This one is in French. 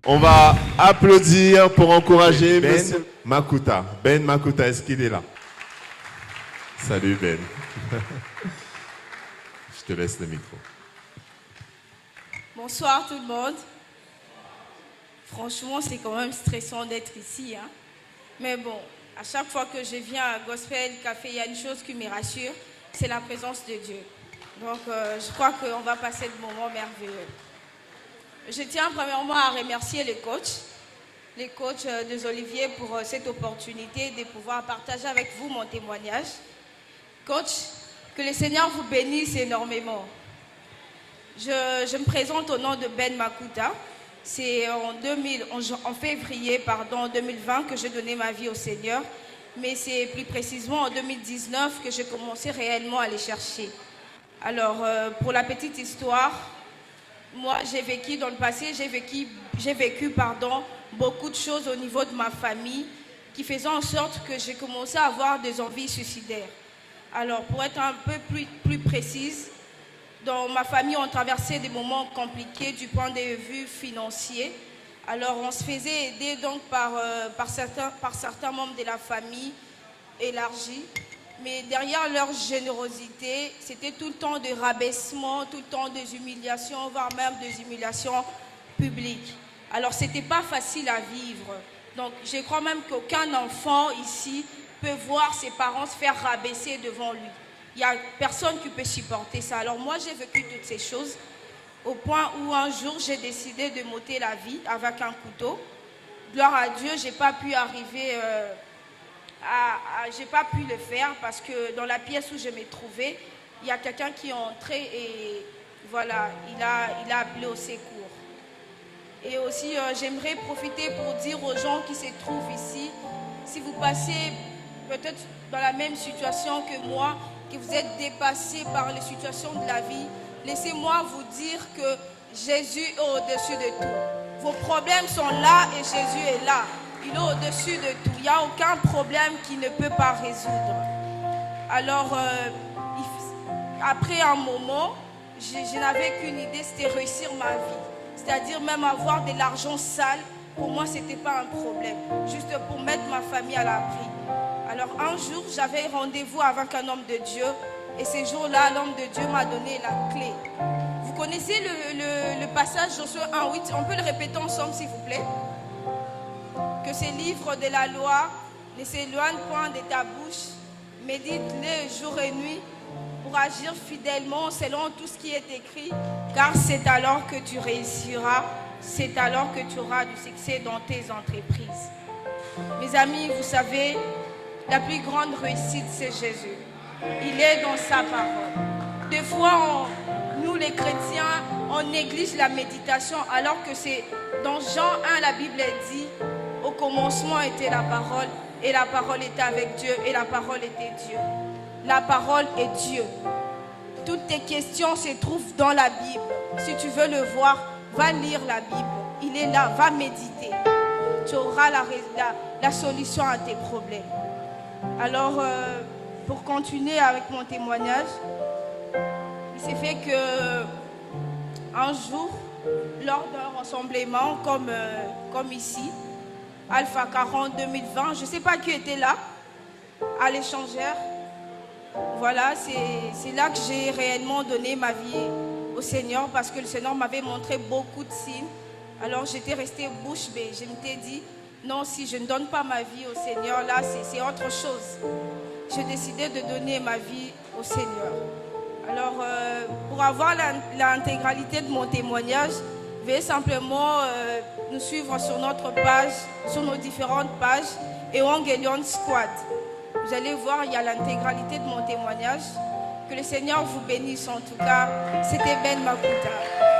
On va applaudir pour encourager Ben Makuta. Ben Makuta, est-ce qu'il est là? Salut Ben. Je te laisse le micro. Bonsoir tout le monde. Franchement, c'est quand même stressant d'être ici. Hein. Mais bon, à chaque fois que je viens à Gospel Café, il y a une chose qui me rassure, c'est la présence de Dieu. Donc, je crois qu'on va passer de moments merveilleux. Je tiens premièrement à remercier les coachs des Oliviers pour cette opportunité de pouvoir partager avec vous mon témoignage. Coach, que le Seigneur vous bénisse énormément. Je me présente au nom de Ben Makuta. C'est en février 2020 que j'ai donné ma vie au Seigneur. Mais c'est plus précisément en 2019 que j'ai commencé réellement à les chercher. Alors, pour la petite histoire, moi, j'ai vécu dans le passé, j'ai vécu beaucoup de choses au niveau de ma famille qui faisaient en sorte que j'ai commencé à avoir des envies suicidaires. Alors, pour être un peu plus précise, dans ma famille, on traversait des moments compliqués du point de vue financier. Alors, on se faisait aider donc par certains membres de la famille élargie. Mais derrière leur générosité, c'était tout le temps des rabaissements, tout le temps des humiliations, voire même des humiliations publiques. Alors, ce n'était pas facile à vivre. Donc, je crois même qu'aucun enfant ici peut voir ses parents se faire rabaisser devant lui. Il n'y a personne qui peut supporter ça. Alors, moi, j'ai vécu toutes ces choses au point où un jour, j'ai décidé de m'ôter la vie avec un couteau. Gloire à Dieu, je n'ai pas pu arriver... j'ai pas pu le faire parce que dans la pièce où je me trouvais, il y a quelqu'un qui est entré et voilà, il a appelé au secours. Et aussi, j'aimerais profiter pour dire aux gens qui se trouvent ici, si vous passez peut-être dans la même situation que moi, que vous êtes dépassés par les situations de la vie, laissez-moi vous dire que Jésus est au-dessus de tout. Vos problèmes sont là et Jésus est là. Il est au-dessus de tout. Il n'y a aucun problème qu'il ne peut pas résoudre. Alors, après un moment, je n'avais qu'une idée, c'était réussir ma vie. C'est-à-dire même avoir de l'argent sale, pour moi, ce n'était pas un problème. Juste pour mettre ma famille à l'abri. Alors, un jour, j'avais rendez-vous avec un homme de Dieu. Et ce jour-là, l'homme de Dieu m'a donné la clé. Vous connaissez le passage Josué 1:8? On peut le répéter ensemble, s'il vous plaît? Que ces livres de la loi ne s'éloignent point de ta bouche, médite-les jour et nuit pour agir fidèlement selon tout ce qui est écrit, car c'est alors que tu réussiras, c'est alors que tu auras du succès dans tes entreprises. Mes amis, vous savez, la plus grande réussite, c'est Jésus. Il est dans sa parole. Des fois, nous les chrétiens, on néglige la méditation alors que c'est dans Jean 1, la Bible dit: au commencement était la parole, et la parole était avec Dieu, et la parole était Dieu. La parole est Dieu. Toutes tes questions se trouvent dans la Bible. Si tu veux le voir, va lire la Bible. Il est là, va méditer. Tu auras la solution à tes problèmes. Alors, pour continuer avec mon témoignage, il s'est fait que un jour, lors d'un rassemblement comme ici, Alpha 40 2020, je ne sais pas qui était là, à l'échangeur. Voilà, c'est là que j'ai réellement donné ma vie au Seigneur parce que le Seigneur m'avait montré beaucoup de signes. Alors j'étais restée bouche bée. Je m'étais dit, non, si je ne donne pas ma vie au Seigneur, là, c'est autre chose. J'ai décidé de donner ma vie au Seigneur. Alors, pour avoir l'intégralité de mon témoignage, veuillez simplement nous suivre sur notre page, sur nos différentes pages, Evangelion Squad. Vous allez voir, il y a l'intégralité de mon témoignage. Que le Seigneur vous bénisse en tout cas. C'était Ben Makuta.